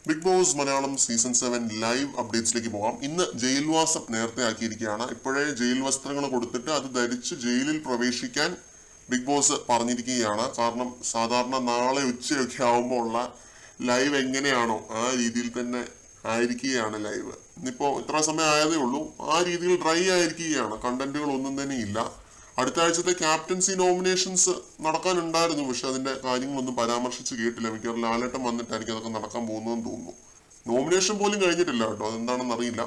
Big Boss Malayalam season 7 live അപ്ഡേറ്റ്സിലേക്ക് പോകാം. ഇന്ന് ജയിൽവാസം നേരത്തെ ആക്കിയിരിക്കുകയാണ്. ഇപ്പോഴേ ജയിൽ വസ്ത്രങ്ങൾ കൊടുത്തിട്ട് അത് ധരിച്ച് ജയിലിൽ പ്രവേശിക്കാൻ ബിഗ് ബോസ് പറഞ്ഞിരിക്കുകയാണ്. കാരണം സാധാരണ നാളെ ഉച്ചയൊക്കെ ആവുമ്പോൾ ഉള്ള ലൈവ് എങ്ങനെയാണോ ആ രീതിയിൽ തന്നെ ആയിരിക്കുകയാണ് ലൈവ്. ഇന്നിപ്പോ ഇത്ര സമയം ആയതേ ഉള്ളൂ, ആ രീതിയിൽ ഡ്രൈ ആയിരിക്കുകയാണ്. കണ്ടന്റുകൾ ഒന്നും തന്നെ ഇല്ല. അടുത്ത ആഴ്ചത്തെ ക്യാപ്റ്റൻസി നോമിനേഷൻസ് നടക്കാനുണ്ടായിരുന്നു, പക്ഷെ അതിന്റെ കാര്യങ്ങളൊന്നും പരാമർശിച്ച് കേട്ടില്ല. മിക്കവാറും ലാലേട്ടൻ വന്നിട്ടായിരിക്കും അതൊക്കെ നടക്കാൻ പോകുന്നതെന്ന് തോന്നുന്നു. നോമിനേഷൻ പോലും കഴിഞ്ഞിട്ടില്ല കേട്ടോ, അതെന്താണെന്ന് അറിയില്ല.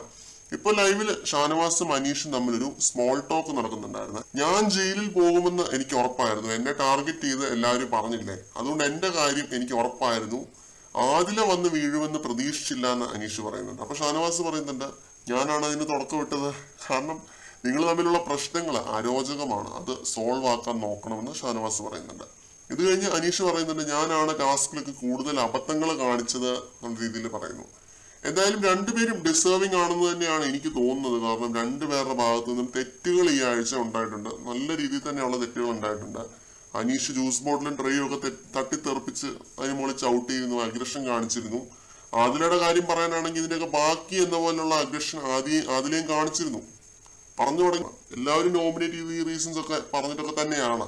ഇപ്പൊ ലൈവില് ഷാനവാസും അനീഷും തമ്മിലൊരു സ്മോൾ ടോക്ക് നടക്കുന്നുണ്ടായിരുന്നു. ഞാൻ ജയിലിൽ പോകുമെന്ന് എനിക്ക് ഉറപ്പായിരുന്നു, എന്നെ ടാർഗറ്റ് ചെയ്ത് എല്ലാവരും പറഞ്ഞില്ലേ, അതുകൊണ്ട് എന്റെ കാര്യം എനിക്ക് ഉറപ്പായിരുന്നു. ആദില വന്ന് വീഴുമെന്ന് പ്രതീക്ഷിച്ചില്ല എന്ന് അനീഷ് പറയുന്നുണ്ട്. അപ്പൊ ഷാനവാസ് പറയുന്നുണ്ട്, ഞാനാണ് അതിന് തുടക്കം ഇട്ടത്, കാരണം നിങ്ങൾ തമ്മിലുള്ള പ്രശ്നങ്ങൾ അരോചകമാണ്, അത് സോൾവ് ആക്കാൻ നോക്കണമെന്ന് ഷാനവാസ് പറയുന്നുണ്ട്. ഇത് കഴിഞ്ഞ് അനീഷ് പറയുന്നുണ്ട്, ഞാനാണ് ടാസ്കിലേക്ക് കൂടുതൽ അബദ്ധങ്ങൾ കാണിച്ചത് എന്ന രീതിയിൽ പറയുന്നു. എന്തായാലും രണ്ടുപേരും ഡിസേർവിംഗ് ആണെന്ന് തന്നെയാണ് എനിക്ക് തോന്നുന്നത്. കാരണം രണ്ടുപേരുടെ ഭാഗത്തു നിന്നും തെറ്റുകൾ ഈ ആഴ്ച ഉണ്ടായിട്ടുണ്ട്, നല്ല രീതിയിൽ തന്നെയുള്ള തെറ്റുകൾ ഉണ്ടായിട്ടുണ്ട്. അനീഷ് ജ്യൂസ് ബോട്ടിലും ട്രേയും ഒക്കെ തട്ടിത്തെറിപ്പിച്ച് അതിന് മുകളിൽ ചവിട്ടിയിരുന്നു, അഗ്രഷൻ കാണിച്ചിരുന്നു. ആദിലയുടെ കാര്യം പറയാനാണെങ്കിൽ ഇതിന്റെയൊക്കെ ബാക്കി എന്ന പോലുള്ള അഗ്രഷൻ ആദിലയും കാണിച്ചിരുന്നു. പറഞ്ഞു തുടങ്ങി എല്ലാവരും നോമിനേറ്റ് ചെയ്ത് ഈ റീസൺസ് ഒക്കെ പറഞ്ഞിട്ടൊക്കെ തന്നെയാണ്.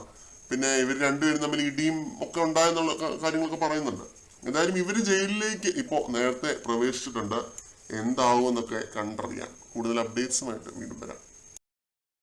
പിന്നെ ഇവർ രണ്ടുപേരും തമ്മിൽ ഇടിയും ഒക്കെ ഉണ്ടായെന്നുള്ള കാര്യങ്ങളൊക്കെ പറയുന്നുണ്ട്. എന്തായാലും ഇവര് ജയിലിലേക്ക് ഇപ്പോ നേരത്തെ പ്രവേശിച്ചിട്ടുണ്ട്. എന്താവും എന്നൊക്കെ കണ്ടറിയാം. കൂടുതൽ അപ്ഡേറ്റ്സുമായിട്ട് വീണ്ടും വരാം.